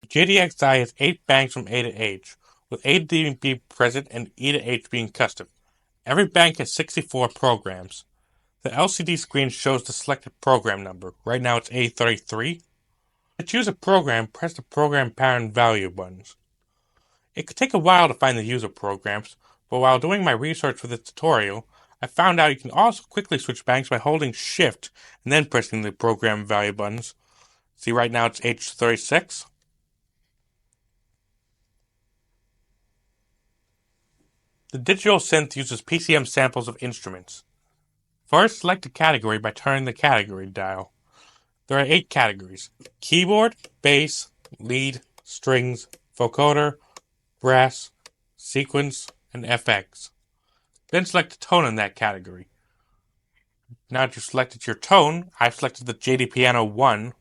JD-XI has 8 banks from A to H, with A to B present and E to H being custom. Every bank has 64 programs. The LCD screen shows the selected program number. Right now it's A33. To choose a program, press the Program Parent Value buttons. It could take a while to find the user programs, but while doing my research for this tutorial, I found out you can also quickly switch banks by holding Shift and then pressing the Program Value buttons. See, right now it's H36. The digital synth uses PCM samples of instruments. First, select a category by turning the category dial. There are 8 categories: keyboard, bass, lead, strings, vocoder, brass, sequence, and FX. Then select a tone in that category. Now that you've selected your tone, I've selected the JD Piano 1,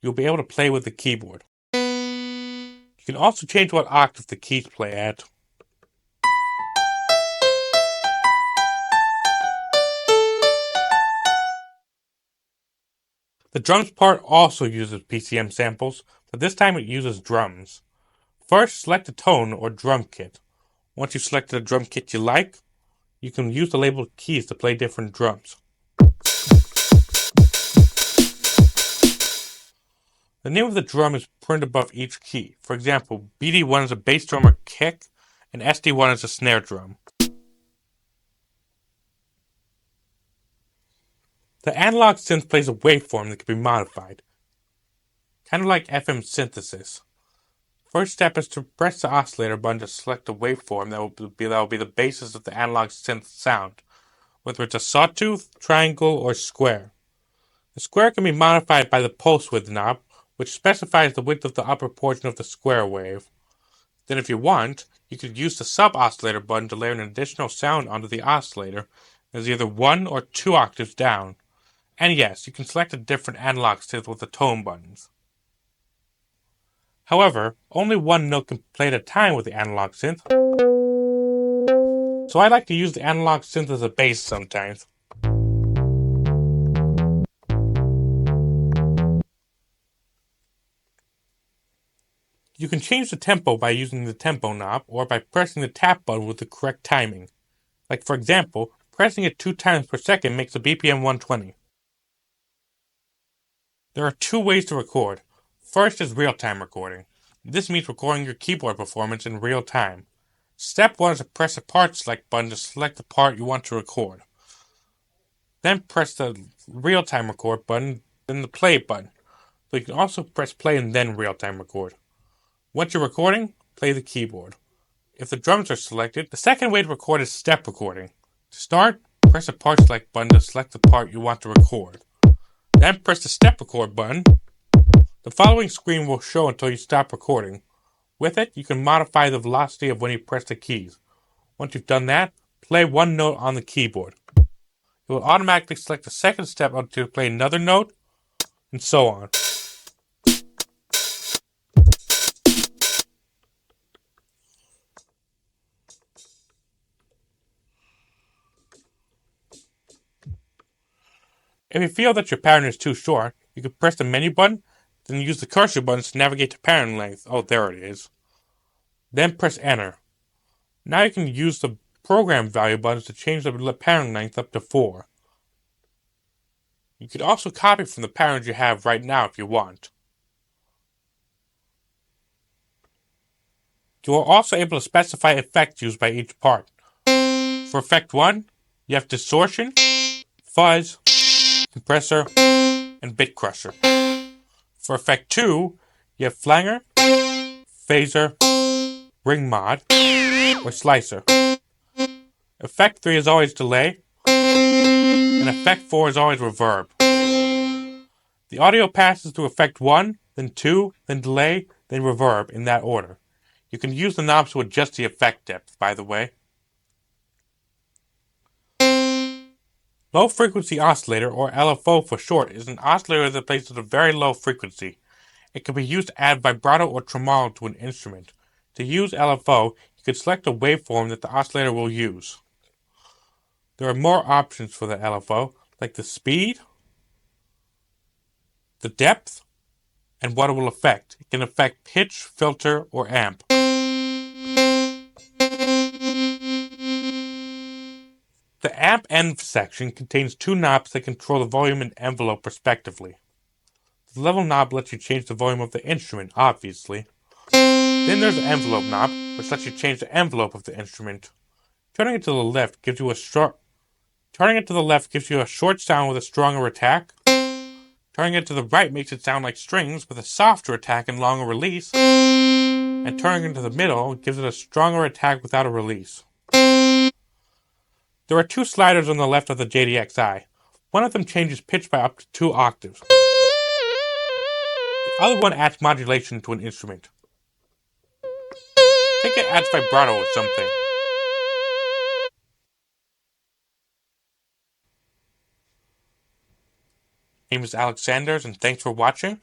you'll be able to play with the keyboard. You can also change what octave the keys play at. The drums part also uses PCM samples, but this time it uses drums. First, select a tone or drum kit. Once you've selected a drum kit you like, you can use the labeled keys to play different drums. The name of the drum is printed above each key. For example, BD1 is a bass drum or kick, and SD1 is a snare drum. The analog synth plays a waveform that can be modified, kind of like FM synthesis. First step is to press the oscillator button to select a waveform that will be the basis of the analog synth sound, whether it's a sawtooth, triangle, or square. The square can be modified by the pulse width knob, which specifies the width of the upper portion of the square wave. Then if you want, you could use the sub-oscillator button to layer an additional sound onto the oscillator as either 1 or 2 octaves down. And yes, you can select a different analog synth with the tone buttons. However, only one note can play at a time with the analog synth, so I like to use the analog synth as a bass sometimes. You can change the tempo by using the tempo knob or by pressing the tap button with the correct timing. Like for example, pressing it 2 times per second makes the BPM 120. There are 2 ways to record. First is real-time recording. This means recording your keyboard performance in real time. Step 1 is to press the part select button to select the part you want to record. Then press the real-time record button, then the play button. So you can also press play and then real-time record. Once you're recording, play the keyboard. If the drums are selected, the second way to record is step recording. To start, press the part select button to select the part you want to record. Then press the step record button. The following screen will show until you stop recording. With it, you can modify the velocity of when you press the keys. Once you've done that, play one note on the keyboard. It will automatically select the second step until you play another note, and so on. If you feel that your pattern is too short, you can press the menu button, then use the cursor buttons to navigate to pattern length. Oh, there it is. Then press enter. Now you can use the program value buttons to change the pattern length up to 4. You could also copy from the patterns you have right now if you want. You are also able to specify effects used by each part. For effect 1, you have distortion, fuzz, compressor, and bit crusher. For effect 2, you have flanger, phaser, ring mod, or slicer. Effect 3 is always delay, and effect 4 is always reverb. The audio passes through effect 1, then 2, then delay, then reverb in that order. You can use the knobs to adjust the effect depth, by the way. Low frequency oscillator, or LFO for short, is an oscillator that plays at a very low frequency. It can be used to add vibrato or tremolo to an instrument. To use LFO, you can select a waveform that the oscillator will use. There are more options for the LFO, like the speed, the depth, and what it will affect. It can affect pitch, filter, or amp. The amp end section contains two knobs that control the volume and envelope respectively. The level knob lets you change the volume of the instrument, obviously. Then there's the envelope knob, which lets you change the envelope of the instrument. Turning it to the left gives you a short sound with a stronger attack. Turning it to the right makes it sound like strings with a softer attack and longer release. And turning it to the middle gives it a stronger attack without a release. There are two sliders on the left of the JD-XI. One of them changes pitch by up to 2 octaves. The other one adds modulation to an instrument. I think it adds vibrato or something. My name is Alex Sanders, and thanks for watching.